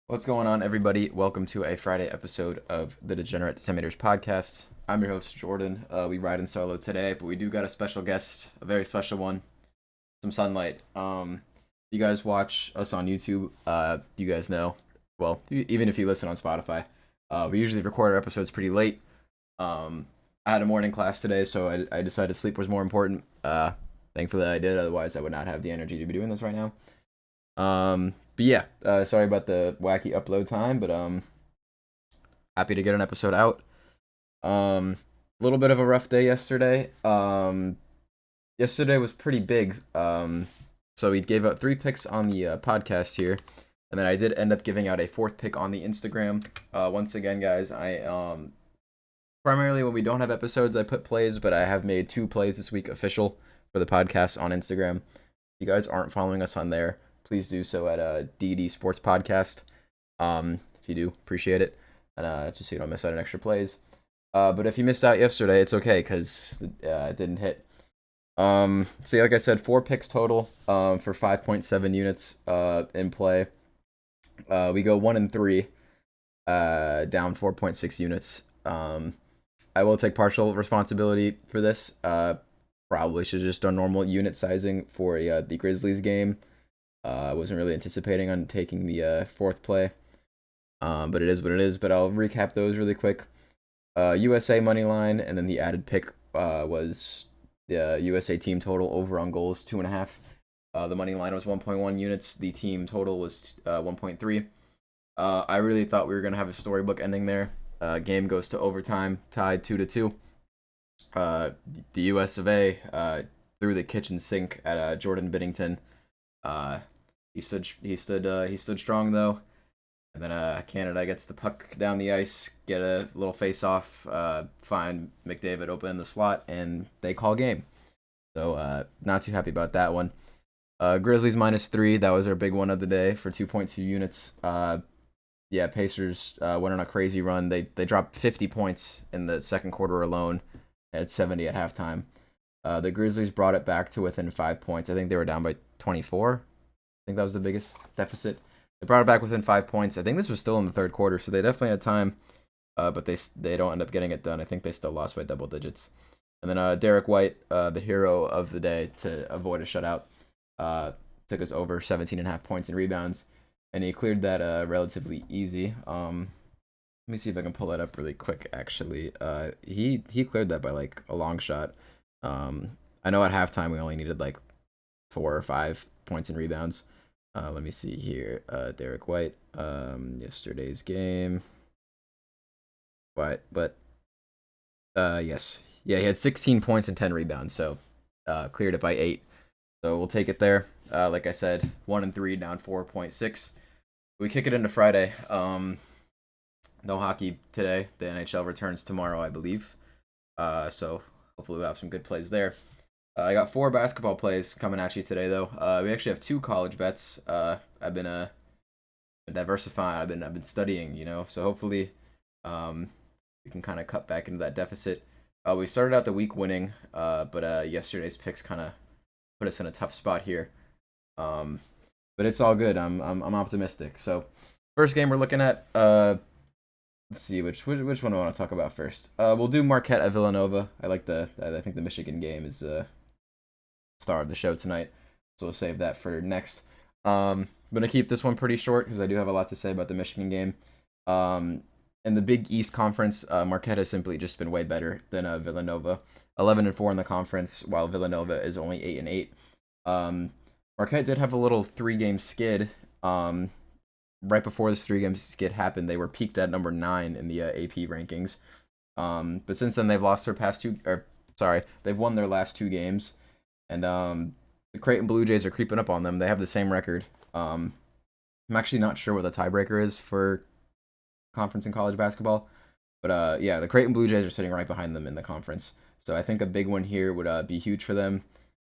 What's going on, everybody? Welcome to a Friday episode of the Degenerate Centimeters podcast. I'm your host, Jordan. We ride in solo today, but we do got a special guest, a very special one, some sunlight. You guys watch us on YouTube, you guys know, well, even if you listen on Spotify, we usually record our episodes pretty late. I had a morning class today, so I decided sleep was more important. Thankfully I did, otherwise I would not have the energy to be doing this right now. But yeah, sorry about the wacky upload time, but happy to get an episode out. A little bit of a rough day yesterday. Yesterday was pretty big. So we gave out 3 picks on the podcast here, and then I did end up giving out a 4th pick on the Instagram. Once again, guys, I primarily when we don't have episodes, I put plays, but I have made 2 plays this week official for the podcast on Instagram. If you guys aren't following us on there, please do so at DD Sports Podcast. If you do, appreciate it, and just so you don't miss out on extra plays. But if you missed out yesterday, it's okay because it didn't hit. So yeah, like I said, 4 picks total. For 5.7 units in play. We go 1-3, down 4.6 units. I will take partial responsibility for this. Probably should have just done normal unit sizing for the Grizzlies game. I wasn't really anticipating on taking the 4th play, but it is what it is. But I'll recap those really quick. USA money line, and then the added pick was the USA team total over on goals 2.5. The money line was 1.1 units. The team total was 1.3. I really thought we were gonna have a storybook ending there. Game goes to overtime, tied 2-2. The US of A threw the kitchen sink at Jordan Binnington. He stood strong though, and then Canada gets the puck down the ice, get a little face off, find McDavid open in the slot, and they call game. So not too happy about that one. Grizzlies -3. That was our big one of the day for 2.2 units. Yeah, Pacers went on a crazy run. They dropped 50 points in the second quarter alone, at 70 at halftime. The Grizzlies brought it back to within 5 points. I think they were down by 24. I think that was the biggest deficit. They brought it back within 5 points. I think this was still in the third quarter, so they definitely had time. But they don't end up getting it done. I think they still lost by double digits. And then Derek White, the hero of the day to avoid a shutout, took us over 17.5 points in rebounds, and he cleared that relatively easy. Let me see if I can pull that up really quick. Actually, he cleared that by like a long shot. I know at halftime we only needed like 4 or 5 points in rebounds. Let me see here. Derek White, yesterday's game. But yes, yeah, he had 16 points and 10 rebounds, so cleared it by 8. So we'll take it there. Like I said, 1-3, down 4.6. We kick it into Friday. No hockey today. The NHL returns tomorrow, I believe. So hopefully we'll have some good plays there. I got 4 basketball plays coming at you today, though. We actually have 2 college bets. I've been diversifying. I've been studying, So hopefully, we can kind of cut back into that deficit. We started out the week winning, but yesterday's picks kind of put us in a tough spot here. But it's all good. I'm optimistic. So first game we're looking at. Let's see which one I want to talk about first. We'll do Marquette at Villanova. I think the Michigan game is star of the show tonight, so we'll save that for next. I'm gonna keep this one pretty short because I do have a lot to say about the Michigan game. In the Big East Conference, Marquette has simply just been way better than Villanova. 11-4 in the conference, while Villanova is only 8-8. Marquette did have a little 3-game skid. Right before this 3-game skid happened, they were peaked at number 9 in the AP rankings. But since then, they've lost their they've won their last 2 games, and the Creighton Blue Jays are creeping up on them. They have the same record. I'm actually not sure what the tiebreaker is for conference and college basketball, but yeah, the Creighton Blue Jays are sitting right behind them in the conference. So I think a big one here would be huge for them.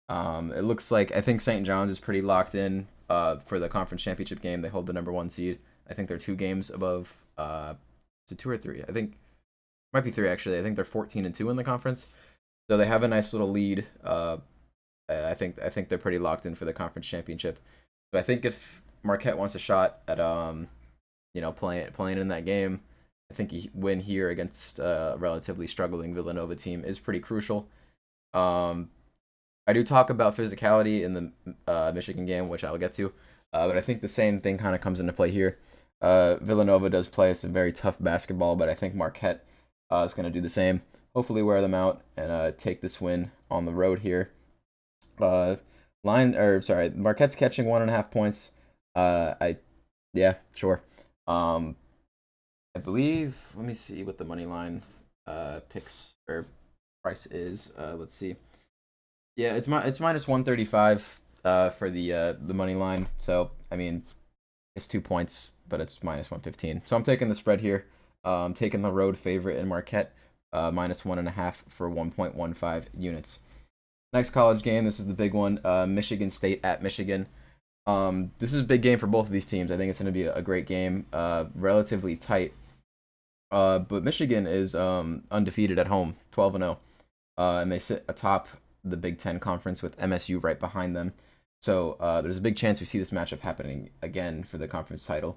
It looks like I think St. John's is pretty locked in for the conference championship game. They hold the number 1 seed. I think they're 2 games above. Is it 2 or 3? I think it might be 3 actually. I think they're 14-2 in the conference, so they have a nice little lead. I think they're pretty locked in for the conference championship. But I think if Marquette wants a shot at playing in that game. I think a win here against a relatively struggling Villanova team is pretty crucial. Um, I do talk about physicality in the Michigan game, which I'll get to, but I think the same thing kind of comes into play here. Villanova does play some very tough basketball, but I think Marquette is going to do the same. Hopefully, wear them out and take this win on the road here. Uh, Marquette's catching 1.5 points. I Yeah, sure. Um, I believe. Let me see what the money line picks or price is. Let's see. Yeah, it's minus 135 for the money line. So I mean, it's 2 points, but it's minus 115. So I'm taking the spread here. I'm taking the road favorite in Marquette, minus 1.5 for 1.15 units. Next college game. This is the big one. Michigan State at Michigan. This is a big game for both of these teams. I think it's going to be a great game. Relatively tight. But Michigan is undefeated at home, 12-0, and they sit atop the Big Ten conference with MSU right behind them. So there's a big chance we see this matchup happening again for the conference title.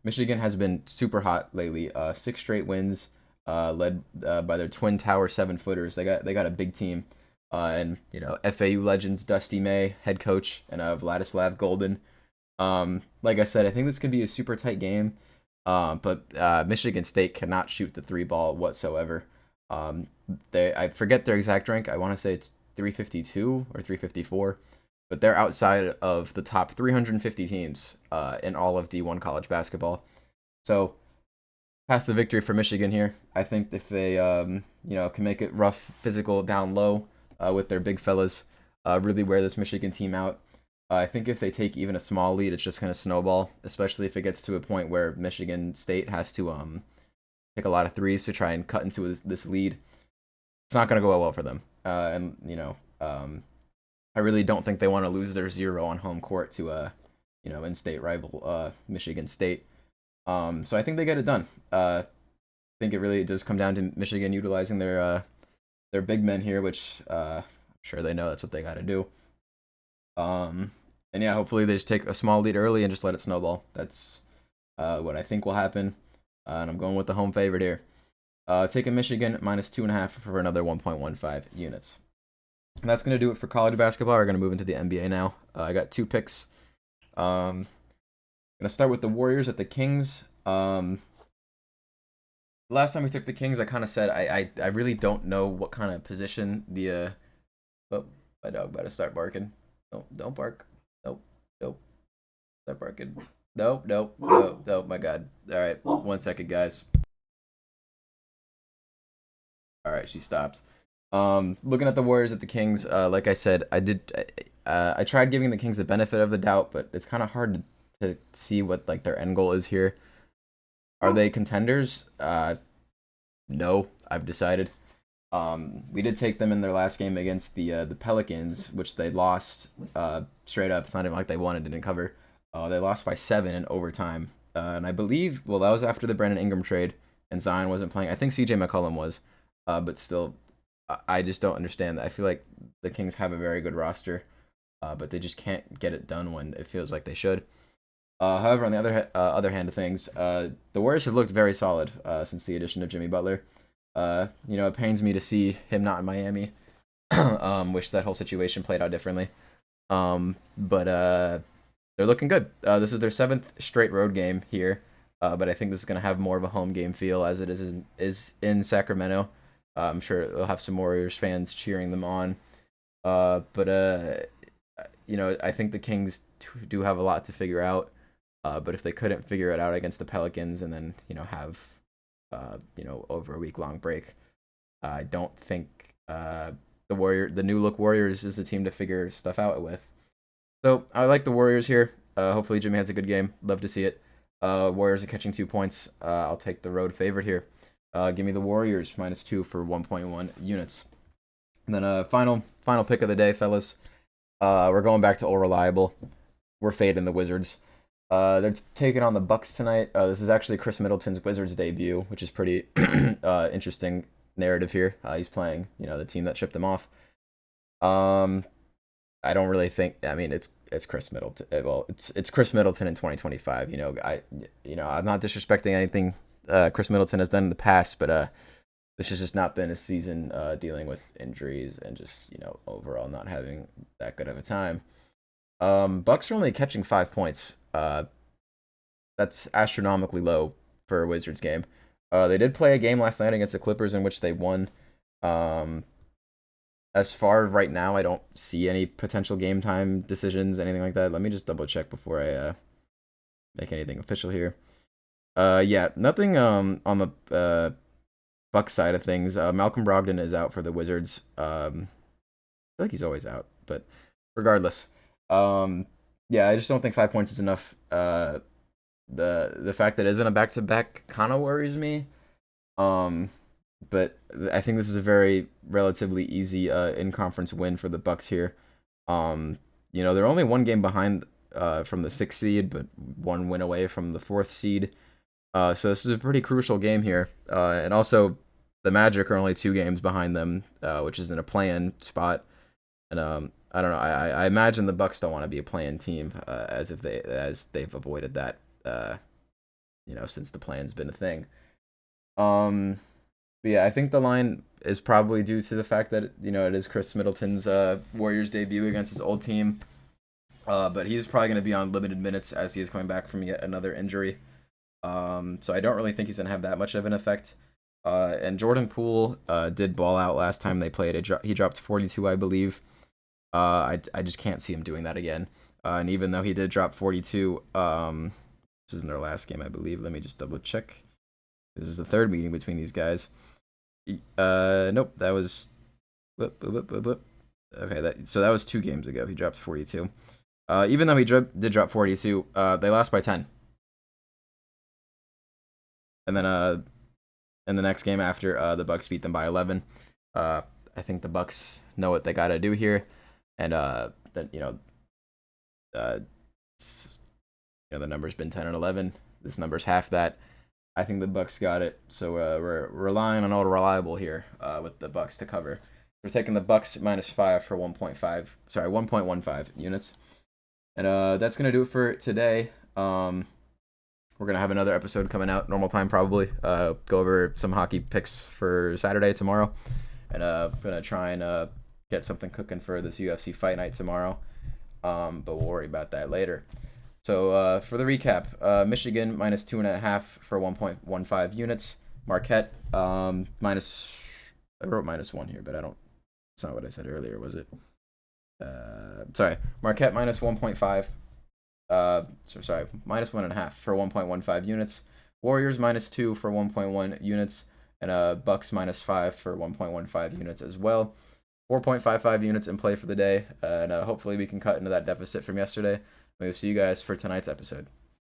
Michigan has been super hot lately. 6 straight wins, led by their twin tower 7-footers. They got a big team, and FAU legends Dusty May, head coach, and Vladislav Golden. Like I said, I think this could be a super tight game. But Michigan State cannot shoot the 3 ball whatsoever. I forget their exact rank. I want to say it's 352 or 354, but they're outside of the top 350 teams in all of D1 college basketball. So, path to victory for Michigan here. I think if they can make it rough, physical down low with their big fellas, really wear this Michigan team out. I think if they take even a small lead, it's just going to snowball, especially if it gets to a point where Michigan State has to take a lot of threes to try and cut into this lead. It's not going to go well for them. I really don't think they want to lose their 0 on home court to in-state rival Michigan State. So I think they get it done. I think it really does come down to Michigan utilizing their big men here, which I'm sure they know that's what they got to do. And yeah, hopefully they just take a small lead early and just let it snowball. That's what I think will happen. And I'm going with the home favorite here. Taking Michigan minus 2.5 for another 1.15 units. And that's going to do it for college basketball. We're going to move into the NBA now. I got 2 picks. Going to start with the Warriors at the Kings. Last time we took the Kings, I kind of said I really don't know what kind of position the oh, my dog better start barking. No, don't bark. Nope. Start barking. Nope. My God. All right, 1 second, guys. All right, she stopped. Looking at the Warriors at the Kings, like I said, I tried giving the Kings the benefit of the doubt, but it's kind of hard to see what like their end goal is here. Are they contenders? No, I've decided. We did take them in their last game against the Pelicans, which they lost straight up. It's not even like they won and didn't cover. They lost by 7 in overtime, and I believe that was after the Brandon Ingram trade, and Zion wasn't playing. I think C.J. McCollum was, but still, I just don't understand that. I feel like the Kings have a very good roster, but they just can't get it done when it feels like they should. However, on the other hand of things, the Warriors have looked very solid since the addition of Jimmy Butler. It pains me to see him not in Miami. Wish that whole situation played out differently. But they're looking good. This is their 7th straight road game here. But I think this is going to have more of a home game feel as it is in Sacramento. I'm sure they'll have some Warriors fans cheering them on. I think the Kings do have a lot to figure out. But if they couldn't figure it out against the Pelicans and then, have over a week-long break, I don't think the new look Warriors is the team to figure stuff out with. So I like the Warriors here. Hopefully Jimmy has a good game. Love to see it. Warriors are catching 2 points. I'll take the road favorite here. Give me the Warriors minus 2 for 1.1 units. And then final pick of the day, fellas. We're going back to all reliable. We're fading the Wizards. They're taking on the Bucks tonight. This is actually Chris Middleton's Wizards debut, which is pretty interesting narrative here. He's playing, the team that shipped him off. I don't really think. I mean, it's Chris Middleton. Well, it's Chris Middleton in 2025. I'm not disrespecting anything Chris Middleton has done in the past, but this has just not been a season dealing with injuries and just overall not having that good of a time. Bucks are only catching 5 points. That's astronomically low for a Wizards game. They did play a game last night against the Clippers in which they won. Um, as far as right now, I don't see any potential game time decisions, anything like that. Let me just double check before I make anything official here. Yeah, nothing on the Bucks side of things. Malcolm Brogdon is out for the Wizards. I feel like he's always out, but regardless, um, yeah, I just don't think 5 points is enough. The fact that it isn't a back to back kind of worries me. Um, but I think this is a very relatively easy in conference win for the Bucks here. They're only one game behind from the sixth seed, but one win away from the fourth seed. So this is a pretty crucial game here. And also, the Magic are only 2 games behind them, which is in a play-in spot. And I don't know. I imagine the Bucks don't want to be a play-in team, as they've avoided that. Since the plan's been a thing. But yeah, I think the line is probably due to the fact that it is Chris Middleton's Warriors debut against his old team. But he's probably going to be on limited minutes as he is coming back from yet another injury. So I don't really think he's going to have that much of an effect. And Jordan Poole did ball out last time they played. He dropped 42, I believe. I just can't see him doing that again. And even though he did drop 42, this is in their last game, I believe. Let me just double check. This is the third meeting between these guys. Nope, that was. Okay, so that was 2 games ago. He dropped 42. Even though he did drop 42, they lost by 10. And then in the next game after, the Bucks beat them by 11. I think the Bucks know what they got to do here, and the number's been 10 and 11. This number's half that. I think the Bucks got it, so we're relying on all reliable here with the Bucks to cover. We're taking the Bucks -5 for 1.15 units, and that's gonna do it for today. We're gonna have another episode coming out normal time probably. Go over some hockey picks for Saturday tomorrow, and gonna try and get something cooking for this UFC fight night tomorrow. But we'll worry about that later. So for the recap, Michigan -2.5 for 1.15 units. Marquette minus. I wrote -1 here, but I don't. It's not what I said earlier, was it? Sorry, Marquette -1.5. Sorry, -1.5 for 1.15 units. Warriors -2 for 1.1 units, and Bucks -5 for 1.15 units as well. 4.55 units in play for the day, and hopefully we can cut into that deficit from yesterday. We'll see you guys for tonight's episode.